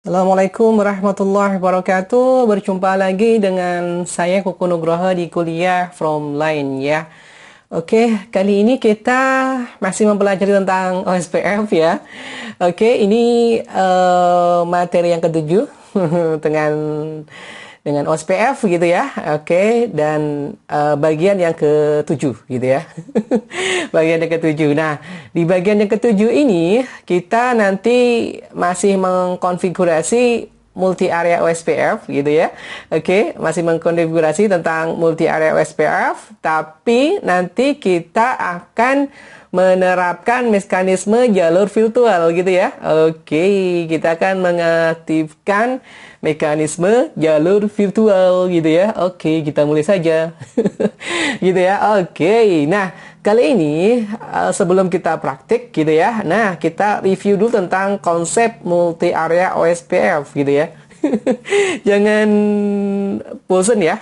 Assalamualaikum warahmatullahi wabarakatuh. Berjumpa lagi dengan saya Kuku Nugroho di kuliah from line ya. Oke, kali ini kita masih mempelajari tentang OSPF ya. Oke, ini materi yang ketujuh dengan OSPF gitu ya. Oke, dan bagian yang ketujuh gitu ya. Bagian yang ketujuh. Nah, di bagian yang ketujuh ini kita nanti masih mengkonfigurasi multi area OSPF gitu ya. Oke, masih mengkonfigurasi tentang multi area OSPF, tapi nanti kita akan menerapkan mekanisme jalur virtual gitu ya. Oke, kita akan mengaktifkan mekanisme jalur virtual gitu ya. Oke, kita mulai saja. Gitu ya. Oke. Nah, kali ini sebelum kita praktik gitu ya. Nah, kita review dulu tentang konsep multi area OSPF gitu ya. Jangan bosen ya.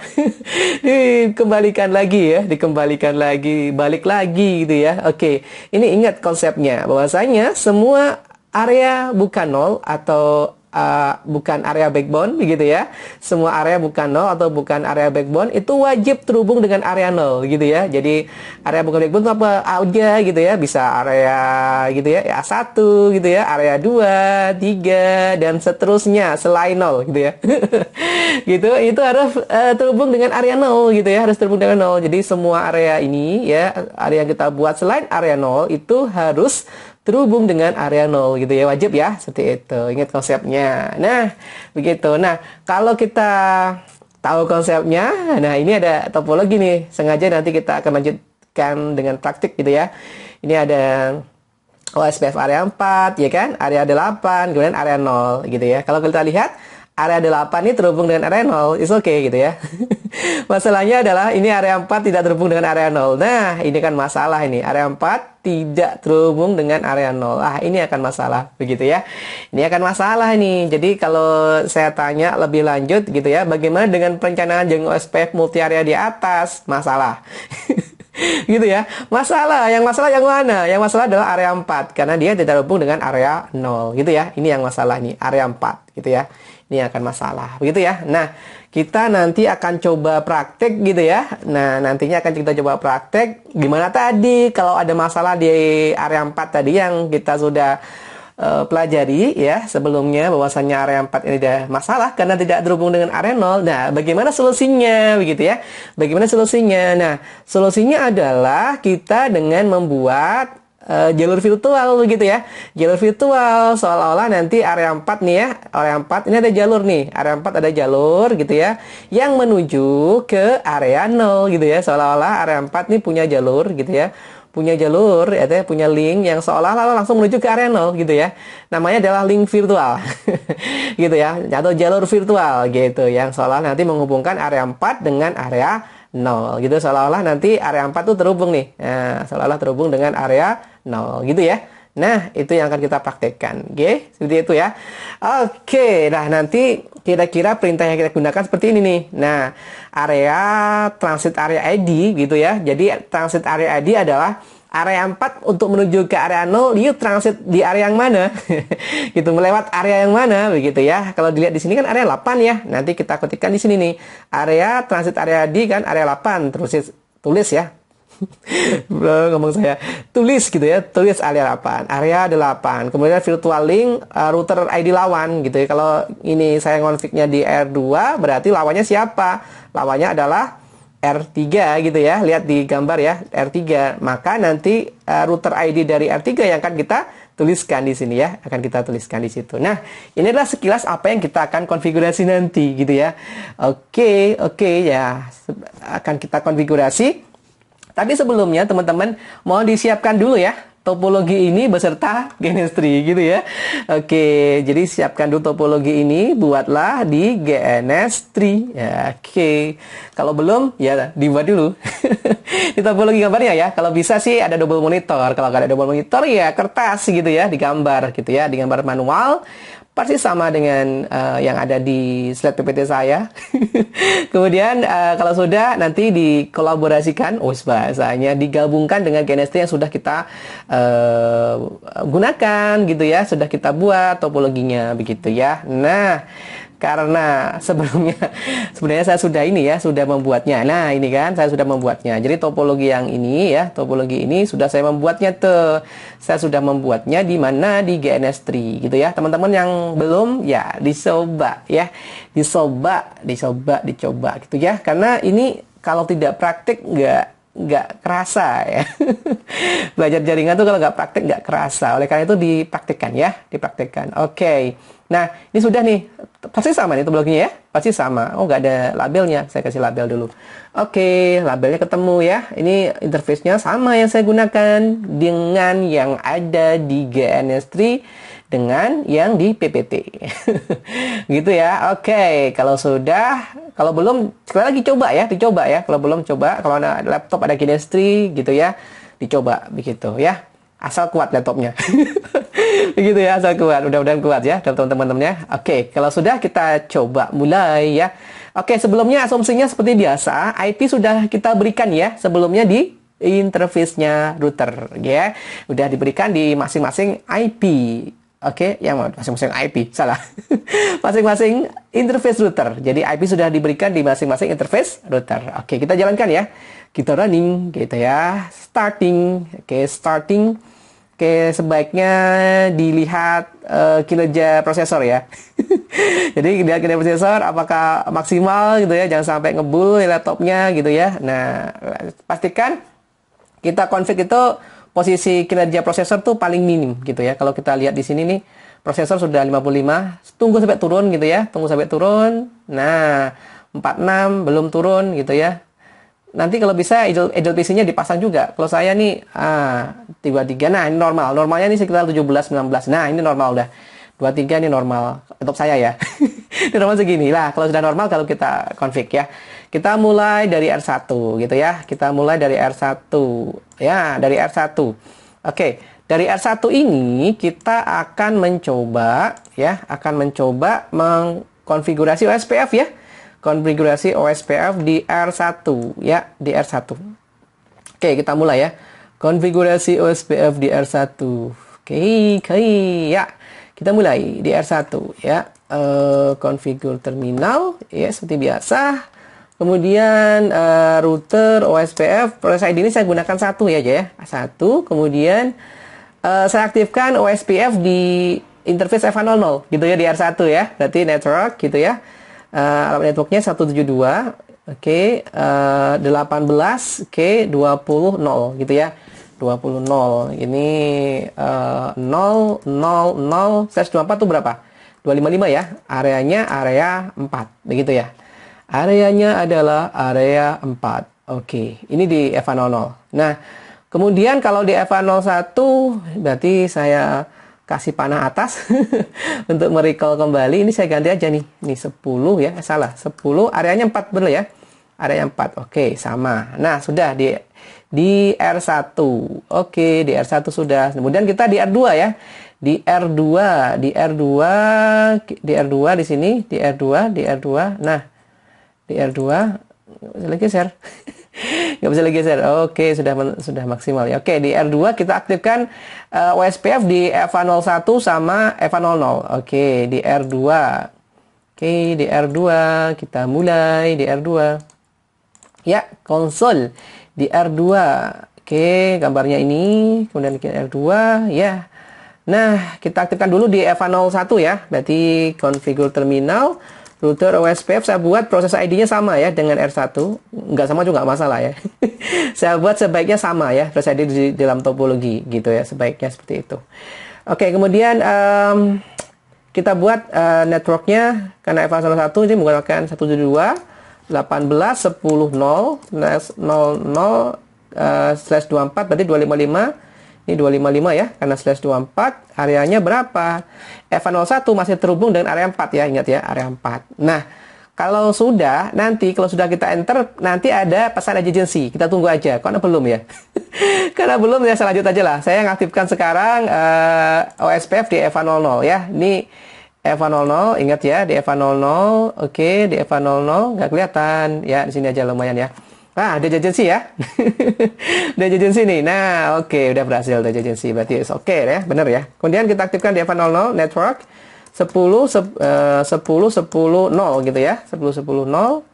Dikembalikan lagi ya, dikembalikan lagi, balik lagi gitu ya. Oke, ini ingat konsepnya bahwasanya semua area bukan nol atau bukan area backbone begitu ya. Semua area bukan nol atau bukan area backbone itu wajib terhubung dengan area nol gitu ya. Jadi area bukan backbone itu apa aja gitu ya. Bisa area gitu ya, A1 gitu ya, area 2, 3 dan seterusnya selain nol gitu ya. Gitu, itu harus terhubung dengan area nol gitu ya, harus terhubung dengan nol. Jadi semua area ini ya, area yang kita buat selain area nol itu harus terhubung dengan area nol gitu ya, wajib ya, seperti itu. Ingat konsepnya. Nah, begitu. Nah, kalau kita tahu konsepnya, nah ini ada topologi nih. Sengaja nanti kita akan lanjutkan dengan praktik gitu ya. Ini ada OSPF area 4, ya kan? Area 8, kemudian area 0 gitu ya. Kalau kita lihat area 8 ini terhubung dengan area 0, it's okay gitu ya. Masalahnya adalah ini area 4 tidak terhubung dengan area 0. Nah, ini kan masalah ini. Area 4 tidak terhubung dengan area 0. Ah, ini akan masalah begitu ya. Ini akan masalah ini. Jadi kalau saya tanya lebih lanjut gitu ya, bagaimana dengan perencanaan jaringan OSPF multi area di atas? Masalah. Gitu ya. Yang masalah yang mana? Yang masalah adalah area 4 karena dia tidak terhubung dengan area 0 gitu ya. Ini yang masalah nih, area 4 gitu ya. Ini akan masalah begitu ya. Nah, kita nanti akan coba praktek gitu ya. Nah, nantinya akan kita coba praktek gimana tadi kalau ada masalah di area 4 tadi yang kita sudah pelajari ya sebelumnya, bahwasannya area 4 ini ada masalah karena tidak terhubung dengan area 0. Nah, bagaimana solusinya begitu ya? Bagaimana solusinya? Nah, solusinya adalah kita dengan membuat jalur virtual begitu ya. Jalur virtual seolah-olah nanti area 4 nih ya. Area 4 ini ada jalur nih. Area 4 ada jalur gitu ya yang menuju ke area 0 gitu ya. Seolah-olah area 4 nih punya jalur gitu ya. Punya jalur ya, punya link yang seolah-olah langsung menuju ke area 0 gitu ya. Namanya adalah link virtual. Gitu ya. Atau jalur virtual gitu yang seolah nanti menghubungkan area 4 dengan area 0 gitu, seolah-olah nanti area 4 tuh terhubung nih. Nah, seolah-olah terhubung dengan area 0 gitu ya. Nah, itu yang akan kita praktekkan. Oke, seperti itu ya. Oke, nah nanti kira-kira perintah yang kita gunakan seperti ini nih. Nah, area transit area ID gitu ya. Jadi transit area ID adalah area 4 untuk menuju ke area 0, you transit di area yang mana? Gitu, melewat area yang mana begitu ya. Kalau dilihat di sini kan area 8 ya. Nanti kita ketikkan di sini nih. Area transit area ID kan area 8, terus tulis ya. Ngomong saya tulis gitu ya, tulis area 8, area 8, kemudian virtual link router ID lawan gitu ya. Kalau ini saya ngonfignya di R2 berarti lawannya siapa? Lawannya adalah R3 gitu ya, lihat di gambar ya, R3. Maka nanti router ID dari R3 yang akan kita tuliskan di sini ya, akan kita tuliskan di situ. Nah, ini adalah sekilas apa yang kita akan konfigurasi nanti gitu ya. Oke ya, akan kita konfigurasi. Tapi sebelumnya teman-teman mohon disiapkan dulu ya topologi ini beserta GNS3 gitu ya. Oke, jadi siapkan dulu topologi ini, buatlah di GNS3 ya. Oke, kalau belum ya dibuat dulu. Di topologi gambarnya ya. Kalau bisa sih ada double monitor. Kalau nggak ada double monitor ya kertas gitu ya, digambar gitu ya, digambar manual persis sama dengan yang ada di slide PPT saya. Kemudian kalau sudah nanti dikolaborasikan, bahasanya digabungkan dengan GNS3 yang sudah kita gunakan gitu ya, sudah kita buat topologinya begitu ya. Nah, karena sebenarnya saya sudah membuatnya. Nah, ini kan saya sudah membuatnya. Jadi topologi yang ini ya, topologi ini sudah saya membuatnya tuh. Saya sudah membuatnya di mana di GNS3 gitu ya. Teman-teman yang belum ya dicoba ya. Dicoba gitu ya. Karena ini kalau tidak praktik nggak kerasa ya. Belajar jaringan tuh kalau nggak praktik nggak kerasa. Oleh karena itu dipraktikkan ya, dipraktikkan. Oke. Nah, ini sudah nih, pasti sama nih topologinya ya, pasti sama. Oh, nggak ada labelnya, saya kasih label dulu. Oke, labelnya ketemu ya. Ini interface-nya sama yang saya gunakan dengan yang ada di GNS3 dengan yang di PPT. Gitu ya. Oke, kalau sudah, kalau belum, sekali lagi dicoba ya. Kalau belum coba, kalau ada laptop ada GNS3 gitu ya, dicoba begitu ya. Asal kuat laptopnya. Begitu ya, asal kuat. Mudah-mudahan kuat ya teman-temannya. Oke, kalau sudah kita coba mulai ya. Oke, sebelumnya asumsinya seperti biasa, IP sudah kita berikan ya sebelumnya di interface-nya router ya. Udah diberikan di masing-masing IP. Oke, yang masing-masing IP, salah. Masing-masing interface router. Jadi IP sudah diberikan di masing-masing interface router. Oke, kita jalankan ya. Kita running gitu ya. Starting. Oke, starting. Oke, sebaiknya dilihat kinerja prosesor ya. Jadi dilihat kinerja prosesor apakah maksimal gitu ya, jangan sampai ngebul laptopnya gitu ya. Nah, pastikan kita config itu posisi kinerja prosesor tuh paling minim gitu ya. Kalau kita lihat di sini nih, prosesor sudah 55, tunggu sampai turun gitu ya, tunggu sampai turun. Nah, 46 belum turun gitu ya. Nanti kalau bisa idle PC-nya dipasang juga. Kalau saya nih 33. Nah, ini normal. Normalnya ini sekitar 17 19. Nah, ini normal udah. 23 ini normal. Laptop saya ya. Ini normal segini. Lah, kalau sudah normal kalau kita config ya. Kita mulai dari R1 gitu ya. Kita mulai dari R1. Ya, dari R1. Oke, dari R1 ini kita akan mencoba mengkonfigurasi OSPF ya. Konfigurasi OSPF di R1 ya, di R1. Oke, kita mulai ya. Konfigurasi OSPF di R1. Oke, ya. Kita mulai di R1 ya. Configure terminal ya seperti biasa. Kemudian router OSPF, proses ID ini saya gunakan satu ya aja ya. Satu, kemudian saya aktifkan OSPF di interface F100 gitu ya di R1 ya. Berarti network gitu ya. Alamat networknya 172, oke, 18, oke, 20, 0 gitu ya. 20, 0. Ini 0, 0, 0, /24 itu berapa? 255 ya. Areanya area 4, begitu ya. Areanya adalah area 4. Oke, ini di F100. Nah, kemudian kalau di F101 berarti saya kasih panah atas untuk merecall kembali. Ini saya ganti aja nih. Ini 10 ya. Salah. 10 areanya 4 bener ya. Area 4. Oke, sama. Nah, sudah di R1. Oke, di R1 sudah. Kemudian kita di R2 ya. Di R2 di sini, di R2. Nah, di R2 lagi share. Nggak bisa lagi share. Oke, sudah maksimal ya. Oke, di R2 kita aktifkan OSPF di F101 sama F100. Oke, di R2. Oke, di R2 kita mulai di R2. Ya, konsol di R2. Oke, gambarnya ini. Kemudian ke R2 ya. Nah, kita aktifkan dulu di F101 ya. Berarti configure terminal. Router OSPF saya buat proses ID-nya sama ya dengan R1. Nggak sama juga nggak masalah ya. Saya buat sebaiknya sama ya proses ID di dalam topologi gitu ya. Sebaiknya seperti itu. Oke, kemudian kita buat networknya karena F101 ini menggunakan 172 18 10 0 00 /24 berarti 255. Ini 255 ya, karena /24, areanya berapa? F101 masih terhubung dengan area 4 ya, ingat ya, area 4. Nah, kalau sudah kita enter, nanti ada pesan emergency. Kita tunggu aja, karena belum ya. Karena belum ya, saya lanjut aja lah. Saya ngaktifkan sekarang OSPF di F100 ya. Ini EVA00, ingat ya, di EVA00, oke, di EVA00, nggak kelihatan, ya, di sini aja lumayan ya. Ah, ada agency ya. Ada agency nih. Nah, oke, udah berhasil ada agency. Berarti oke ya, bener ya. Kemudian kita aktifkan di EVA00, network, 10, 10, 10, 0 gitu ya. 10, 10, 0.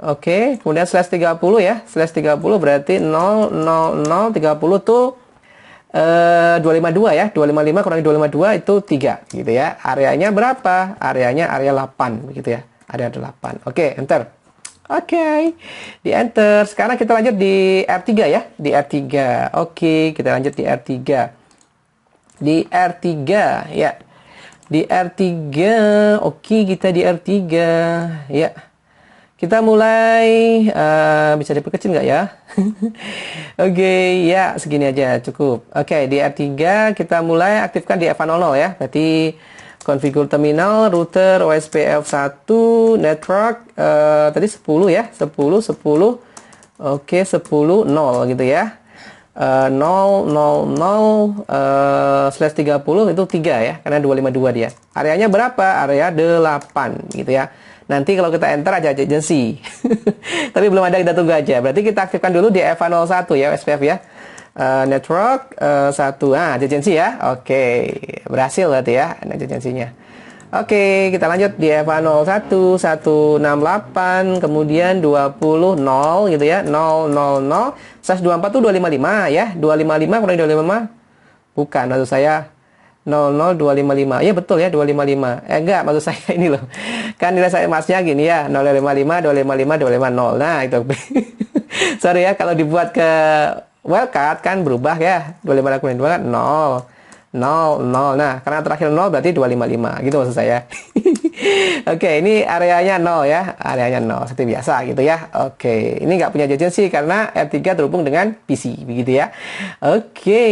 Oke, kemudian slash 30 ya. Slash 30 berarti 0, 0, 0, 30 tuh 252 ya, 255 kurangi 252 itu 3 gitu ya. Areanya berapa? Areanya area 8 begitu ya. Area 8. Oke, enter. Oke. Di enter. Sekarang kita lanjut di R3 ya, di R3. Oke, kita lanjut di R3. Di R3 ya. Di R3. Oke, kita di R3 ya. Kita mulai, bisa diperkecil nggak ya? Oke, ya segini aja cukup. Oke, di R3 kita mulai aktifkan di EVA00 ya. Berarti configure terminal, router, OSPF 1, network, tadi 10 ya. 10, 10. Oke, 10, 0 gitu ya. 0, 0, 0, slash 30 itu 3 ya. Karena 252 dia. Areanya berapa? Area 8 gitu ya. Nanti kalau kita enter aja agency. Tapi belum ada, kita tunggu aja. Berarti kita aktifkan dulu di EVA01 ya, SPF ya. Network 1. Ah, agency ya. Oke. Berhasil berarti ya, agency-nya. Oke, kita lanjut di EVA01, 168, kemudian 20, 0 gitu ya. 0, 0, 0. 124 tuh 255 ya. 255 kurang 255. Bukan, maksud saya 00255. Ya betul ya, 255. Enggak, maksud saya ini loh. Kan nilai saya masnya gini ya, 055, 255, 250. Nah, itu. Sorry ya, kalau dibuat ke wildcard kan berubah ya. 255 kurang 2 kan 0. 0, 0. Nah, karena terakhir 0 berarti 255. Gitu maksud saya. Oke, ini areanya 0 ya. Areanya 0, seperti biasa gitu ya. Oke, ini nggak punya agency karena R3 terhubung dengan PC. Begitu ya. Oke,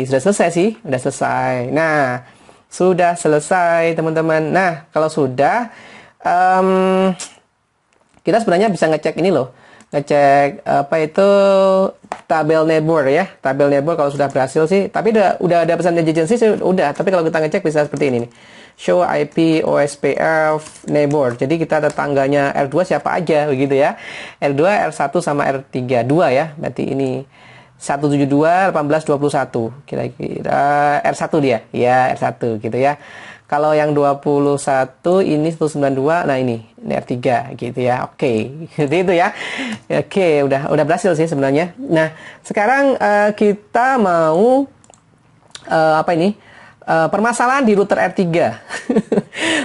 sudah selesai sih. Sudah selesai. Nah, sudah selesai teman-teman. Nah, kalau sudah, kita sebenarnya bisa ngecek ini loh. Ngecek apa itu tabel neighbor ya, tabel neighbor kalau sudah berhasil sih. Tapi udah ada pesan agency sih, udah. Tapi kalau kita ngecek bisa seperti ini nih. Show IP OSPF neighbor. Jadi kita tetangganya R2 siapa aja begitu ya. R2, R1 sama R3 2 ya. Berarti ini 172 18 21 kira-kira R1 dia. Ya, R1 gitu ya. Kalau yang 21 ini 192, nah ini R3 gitu ya. Oke, gitu itu ya. Oke, udah berhasil sih sebenarnya. Nah, sekarang kita mau apa ini? Permasalahan di router R3.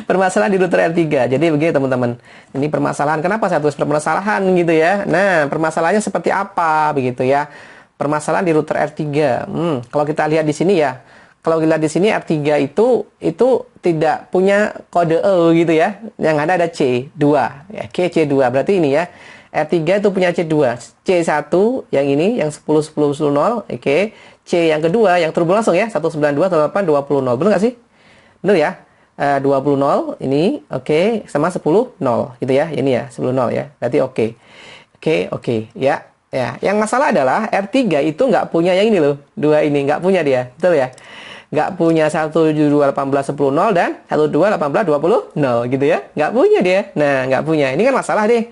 Permasalahan di router R3. Jadi begini teman-teman. Ini permasalahan. Kenapa saya tulis permasalahan gitu ya? Nah, permasalahannya seperti apa begitu ya? Permasalahan di router R3. Kalau kita lihat di sini ya. Kalau kita lihat di sini R3 itu tidak punya kode E gitu ya. Yang ada C2 ya, C2 berarti ini ya. R3 itu punya C2. C1 yang ini yang 10 10 10 0, oke. C yang kedua yang turbo langsung ya, 192 18 20 0. Benar nggak sih? Benar ya? 20 0 ini oke, sama 10 0 gitu ya. Ini ya, 10 0 ya. Berarti oke. Oke ya. Ya, yang masalah adalah R3 itu nggak punya yang ini loh. Dua ini nggak punya dia. Betul ya? Nggak punya 172 18 10 0 dan 12 18 20 0 gitu ya. Nggak punya dia. Nah, nggak punya. Ini kan masalah deh.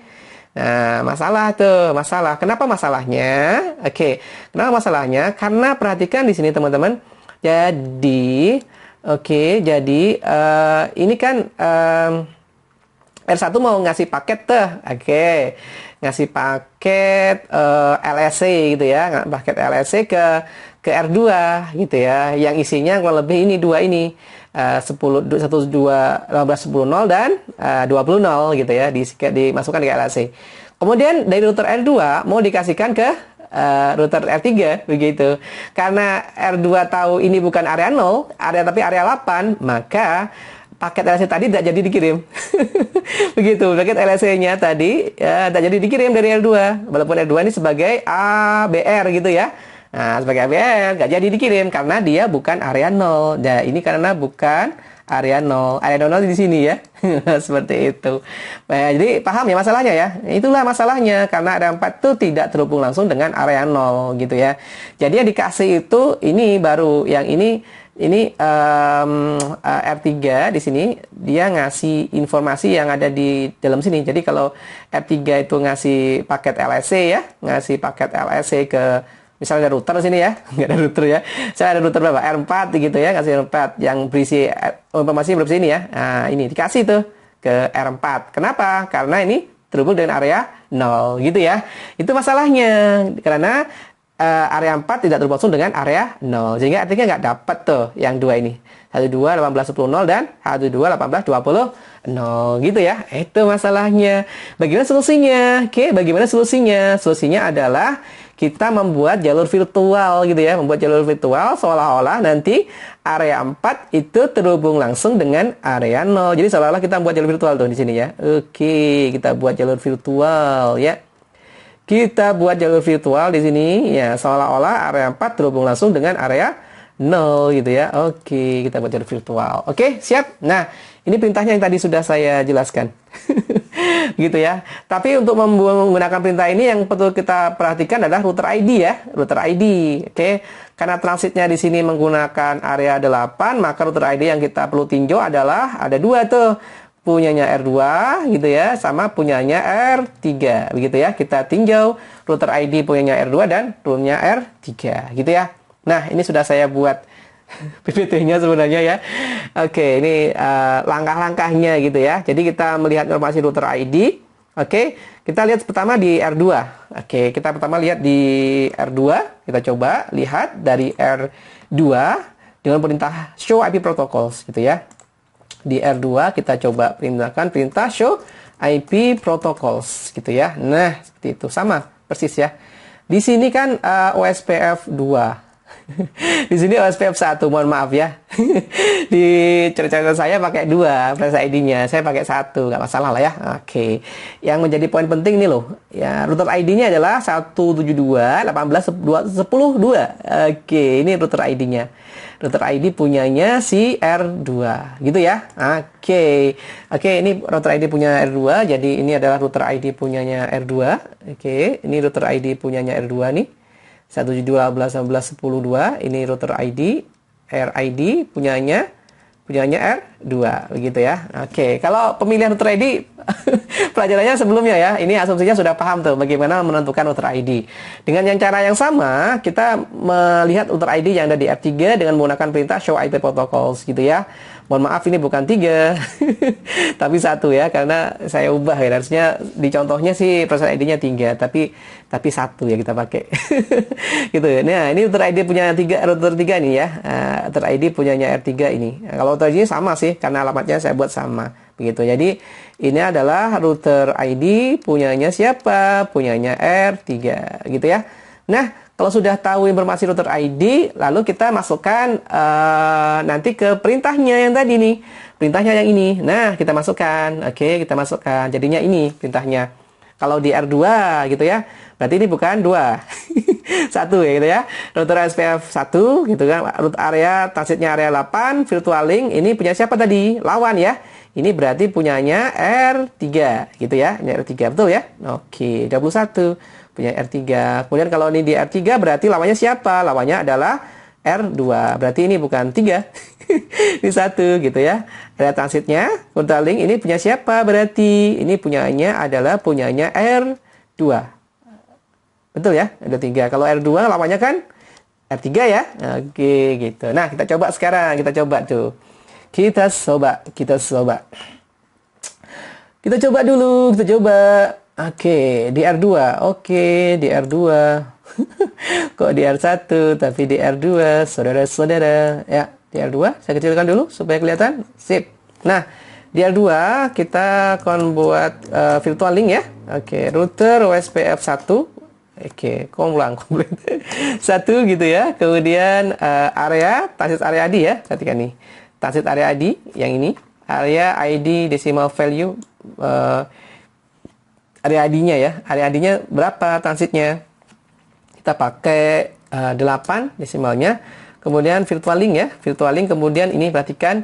Nah, masalah tuh, masalah. Kenapa masalahnya? Oke. Kenapa masalahnya? Karena perhatikan di sini teman-teman. Jadi, ini kan R1 mau ngasih paket tuh. Oke. Ngasih paket LSC gitu ya. Paket LSC ke R2 gitu ya. Yang isinya kurang lebih ini dua ini. 10 12 18 10 0 dan 20 0 gitu ya, dimasukkan ke LAC. Kemudian dari router R2 mau dikasihkan ke router R3 begitu. Karena R2 tahu ini bukan area 0, tapi area 8, maka paket LAC tadi tidak jadi dikirim. Begitu, paket LAC-nya tadi ya, tidak jadi dikirim dari R2. Walaupun R2 ini sebagai ABR gitu ya. Nah, sebagai ABR nggak jadi dikirim karena dia bukan area 0. Nah, ini karena bukan area 0. Area 0 di sini ya. Seperti itu. Nah, jadi paham ya masalahnya ya? Itulah masalahnya karena area 4 itu tidak terhubung langsung dengan area 0 gitu ya. Jadi yang dikasih itu ini baru, yang ini ini R3 di sini dia ngasih informasi yang ada di dalam sini. Jadi kalau R3 itu ngasih paket LSC ya, ngasih paket LSC ke misalnya ada router sini ya, nggak ada router ya. Saya ada router berapa? R4 gitu ya, kasih R4 yang berisi informasi berisi ini ya. Nah, ini dikasih tuh ke R4. Kenapa? Karena ini terhubung dengan area 0 gitu ya. Itu masalahnya karena area 4 tidak terhubung langsung dengan area 0. Sehingga artinya nggak dapat tuh yang dua ini. 12 18 10 0 dan 12 18 20 0 gitu ya. Itu masalahnya. Bagaimana solusinya? Oke, bagaimana solusinya? Solusinya adalah kita membuat jalur virtual gitu ya, membuat jalur virtual seolah-olah nanti area 4 itu terhubung langsung dengan area 0. Jadi seolah-olah kita membuat jalur virtual tuh di sini ya. Oke, kita buat jalur virtual ya. Kita buat jalur virtual di sini ya, seolah-olah area 4 terhubung langsung dengan area 0 gitu ya. Oke, kita buat jalur virtual. Oke, siap. Nah, ini perintahnya yang tadi sudah saya jelaskan. Gitu ya. Tapi untuk menggunakan perintah ini yang perlu kita perhatikan adalah router ID ya, router ID. Oke. Karena transitnya di sini menggunakan area 8, maka router ID yang kita perlu tinjau adalah ada dua tuh. Punyanya R2 gitu ya, sama punyanya R3 begitu ya. Kita tinjau router ID punyanya R2 dan punya R3 gitu ya. Nah, ini sudah saya buat PPT-nya sebenarnya ya. Oke, ini langkah-langkahnya gitu ya. Jadi kita melihat informasi router ID. Oke, kita lihat pertama di R2. Oke, kita pertama lihat di R2. Kita coba lihat dari R2 dengan perintah show IP protocols gitu ya. Di R2 kita coba perintahkan perintah show IP protocols gitu ya. Nah, seperti itu sama persis ya. Di sini kan OSPF 2. Di sini OSPF 1, mohon maaf ya. Di cerita saya pakai 2 press ID-nya, saya pakai 1, nggak masalah lah ya. Oke. Yang menjadi poin penting ini loh. Ya, router ID-nya adalah 172.18.10.2. Oke, ini router ID-nya. Router ID punyanya si R2, gitu ya. Oke. Oke, ini router ID punya R2, jadi ini adalah router ID punyanya R2. Oke, ini router ID punyanya R2 nih. 172.18.11.10.2 ini router ID RID punyanya R2 begitu ya. Oke, kalau pemilihan router ID pelajarannya sebelumnya ya. Ini asumsinya sudah paham tuh bagaimana menentukan router ID. Dengan yang cara yang sama, kita melihat router ID yang ada di R3 dengan menggunakan perintah show IP protocols gitu ya. Mohon maaf ini bukan 3 tapi 1 ya, karena saya ubah ya. Harusnya di contohnya sih proses ID-nya 3 tapi 1 ya kita pakai. Gitu ya. Nah, ini router ID punya router 3 nih ya. Router ID punyanya R3 ini. Kalau router ID sama sih karena alamatnya saya buat sama. Begitu. Jadi ini adalah router ID punyanya siapa? Punyanya R3 gitu ya. Nah, kalau sudah tahu informasi router ID, lalu kita masukkan nanti ke perintahnya yang tadi nih. Perintahnya yang ini. Nah, kita masukkan. Oke, kita masukkan. Jadinya ini perintahnya. Kalau di R2 gitu ya, berarti ini bukan 2. 1 ya gitu ya. Router SPF 1 gitu kan. Root area, transitnya area 8, virtual link. Ini punya siapa tadi? Lawan ya. Ini berarti punyanya R3 gitu ya. Ini R3 betul ya? Oke, 21 punya R3. Kemudian kalau ini di R3 berarti lawannya siapa? Lawannya adalah R2. Berarti ini bukan 3. Ini 1 gitu ya. Ada transitnya, virtual link ini punya siapa? Berarti ini punyanya adalah punyanya R2. Betul ya? Ada 3. Kalau R2 lawannya kan R3 ya. Oke, gitu. Nah, kita coba sekarang. Kita coba tuh. Kita coba dulu. Kita coba. Oke, di R2. Oke, di R2. Kok di R1 tapi di R2, saudara-saudara. Ya, di R2 saya kecilkan dulu supaya kelihatan. Sip. Nah, di R2 kita akan buat virtual link ya. Oke, router OSPF 1. Oke, ulang. 1 gitu ya. Kemudian area, transit area ID ya. Perhatikan nih. Transit area ID yang ini. Area ID decimal value area ID-nya ya. Area ID-nya berapa transitnya? Kita pakai 8 desimalnya. Kemudian virtual link ya. Virtual link kemudian ini perhatikan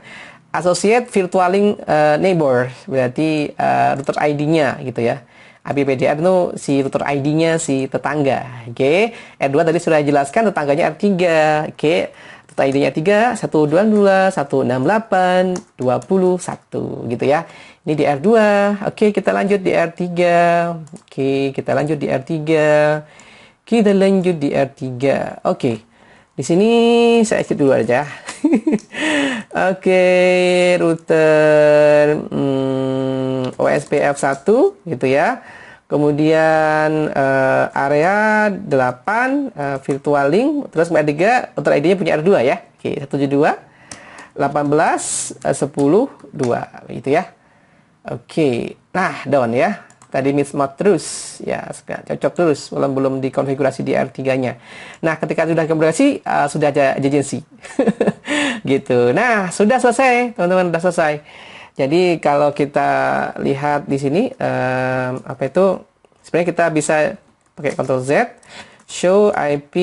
associate virtual link neighbor. Berarti router ID-nya gitu ya. APPDR itu si router ID-nya si tetangga. Oke. R2 tadi sudah jelaskan tetangganya R3. Oke. ID-nya 3, 122, 168, 21 gitu ya. Ini di R2. Oke, kita lanjut di R3. Oke, kita lanjut di R3. Kita lanjut di R3. Oke. Di sini saya exit dulu aja. Oke, router OSPF 1 gitu ya. Kemudian area 8 virtual link, terus R3 router ID-nya punya R2 ya. Oke, 172 18 10 2 gitu ya. Oke. Nah, down ya. Tadi mismatch terus, ya cocok terus, belum dikonfigurasi di R3-nya. Nah, ketika sudah konfigurasi, sudah ada agency. Gitu. Nah, sudah selesai, teman-teman, sudah selesai. Jadi, kalau kita lihat di sini, apa itu, sebenarnya kita bisa pakai Ctrl Z, show IP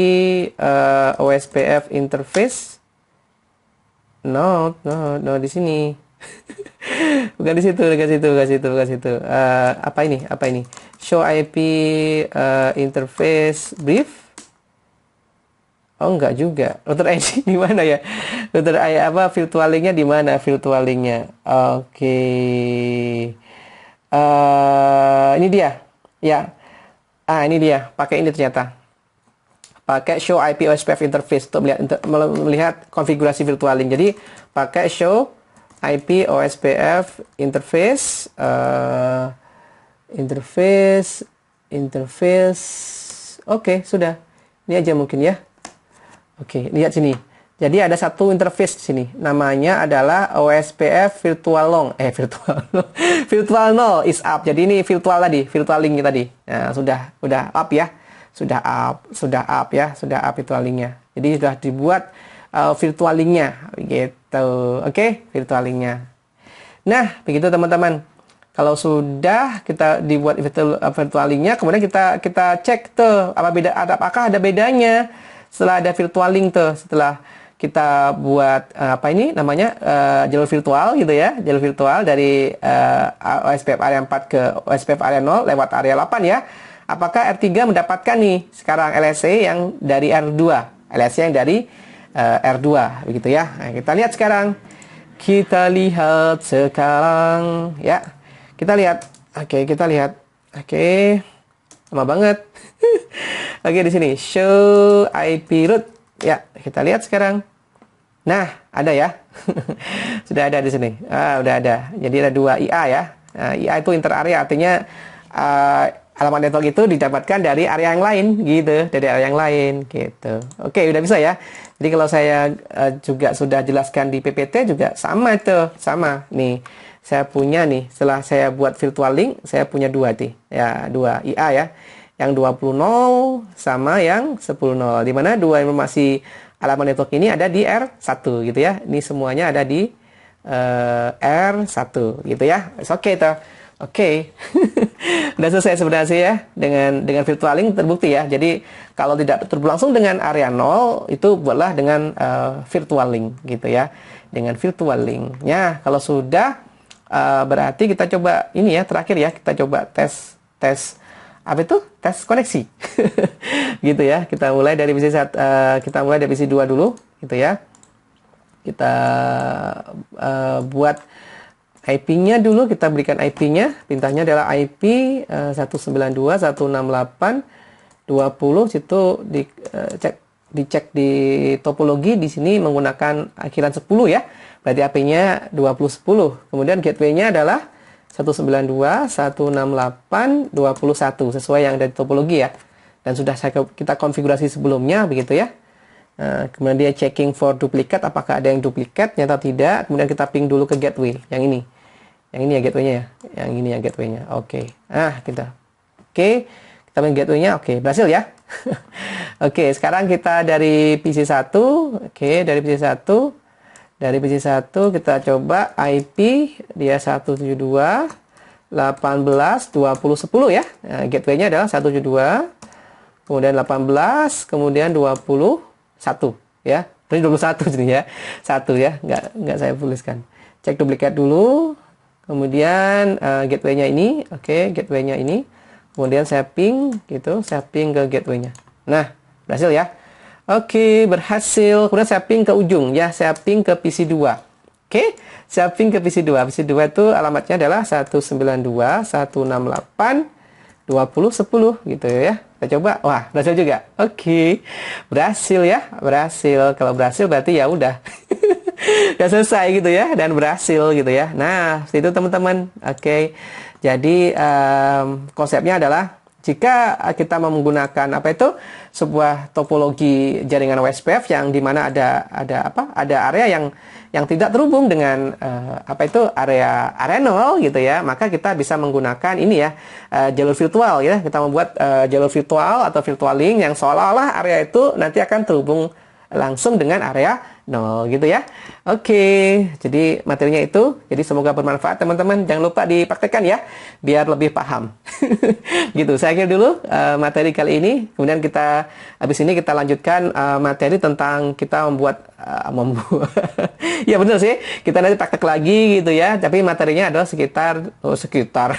OSPF interface. No, di sini. Bukan di situ, bukan situ. Apa ini? Show IP interface brief. Oh, enggak juga. Router ID di mana ya? Router ID apa? Virtual link-nya di mana? Virtual link-nya. Oke. Ini dia. Ya. Ini dia. Pakai ini ternyata. Pakai show IP OSPF interface untuk melihat konfigurasi virtual link. Jadi, pakai show IP OSPF interface Oke, sudah. Ini aja mungkin ya. Oke, lihat sini. Jadi ada satu interface di sini. Namanya adalah OSPF virtual long. Virtual null is up. Jadi ini virtual link tadi. Nah, sudah up ya. Sudah up ya, sudah up virtual link-nya. Jadi sudah dibuat virtual link-nya gitu. Oke, virtual link-nya. Nah, begitu teman-teman. Kalau sudah kita dibuat virtual link-nya, kemudian kita cek tuh apakah ada bedanya setelah ada virtual link tuh, setelah kita buat apa ini namanya jalur virtual gitu ya, jalur virtual dari OSPF area 4 ke OSPF area 0 lewat area 8 ya. Apakah R3 mendapatkan nih sekarang LSC yang dari R2, LSC yang dari R2 begitu ya. Nah, kita lihat sekarang. Ya. Kita lihat. Oke. Lama banget. Oke, di sini show IP root. Ya, kita lihat sekarang. Nah, ada ya. Sudah ada di sini. Udah ada. Jadi ada 2 IA ya. Nah, IA itu inter area, artinya alamat network itu didapatkan dari area yang lain gitu, gitu. Oke, udah bisa ya. Jadi kalau saya juga sudah jelaskan di PPT juga sama itu, sama. Nih, saya punya nih, setelah saya buat virtual link, saya punya 2 nih. Ya, 2 IA ya. Yang 20.0 sama yang 10.0. Di mana 2 informasi alamat network ini ada di R1 gitu ya. Ini semuanya ada di R1 gitu ya. Oke tuh. Oke. Udah selesai sebenarnya ya dengan virtual link terbukti ya. Jadi kalau tidak berlangsung dengan area 0 itu buatlah dengan virtual link gitu ya. Dengan virtual link-nya kalau sudah berarti kita coba ini ya, terakhir ya, kita coba tes apa itu? Tes koneksi. Gitu ya. Kita mulai dari PC 2 dulu gitu ya. Kita buat IP-nya dulu, kita berikan IP-nya. Perintahnya adalah IP 192.168.20. Situ dicek di topologi di sini menggunakan akhiran 10 ya. Berarti IP-nya 2010. Kemudian gateway-nya adalah 192.168.21 sesuai yang ada di topologi ya. Dan sudah kita konfigurasi sebelumnya begitu ya. Kemudian dia checking for duplicate, apakah ada yang duplikat, nyata tidak. Kemudian kita ping dulu ke gateway, yang ini ya gateway-nya ya, yang ini ya gateway-nya. Oke. Kita main gateway-nya. Oke, berhasil ya. Oke, sekarang kita dari PC 1. Oke, dari PC 1 kita coba IP dia 172.18.20.10 ya. Nah, gateway-nya adalah 172, kemudian 18, kemudian 21 ya. Ini 21 jadi ya. 1 ya, enggak saya tuliskan. Cek duplikat dulu. Kemudian gateway-nya ini, oke, gateway-nya ini. Kemudian saya ping gitu, saya ping ke gateway-nya. Nah, berhasil ya. Oke, berhasil. Kemudian saya ping ke ujung ya, saya ping ke PC2. Oke, saya ping ke PC2. PC2 itu alamatnya adalah 192.168.2010 gitu ya. Kita coba. Wah, berhasil juga. Oke. Berhasil ya, berhasil. Kalau berhasil berarti ya udah. Udah selesai gitu ya, dan berhasil gitu ya. Nah, itu teman-teman. Oke. Jadi konsepnya adalah jika kita menggunakan apa itu sebuah topologi jaringan OSPF yang dimana ada area yang tidak terhubung dengan apa itu area nol gitu ya, maka kita bisa menggunakan ini ya, jalur virtual ya. Kita membuat jalur virtual atau virtual link yang seolah-olah area itu nanti akan terhubung langsung dengan area nol gitu ya. Oke, jadi materinya itu. Jadi semoga bermanfaat teman-teman. Jangan lupa dipraktekkan ya, biar lebih paham. Gitu, saya akhir dulu materi kali ini. Kemudian kita, habis ini kita lanjutkan materi tentang kita membuat ya benar sih, kita nanti praktek lagi gitu ya. Tapi materinya adalah sekitar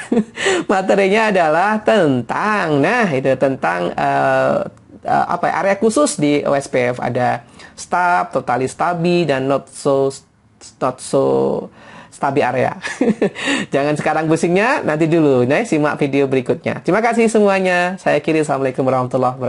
materinya adalah tentang, nah itu tentang apa ya, area khusus di OSPF. Ada stub, totally stubby, dan not so stubby area. Jangan sekarang pusingnya, nanti dulu. Nah, simak video berikutnya. Terima kasih semuanya. Saya Kiri. Assalamualaikum warahmatullahi wabarakatuh.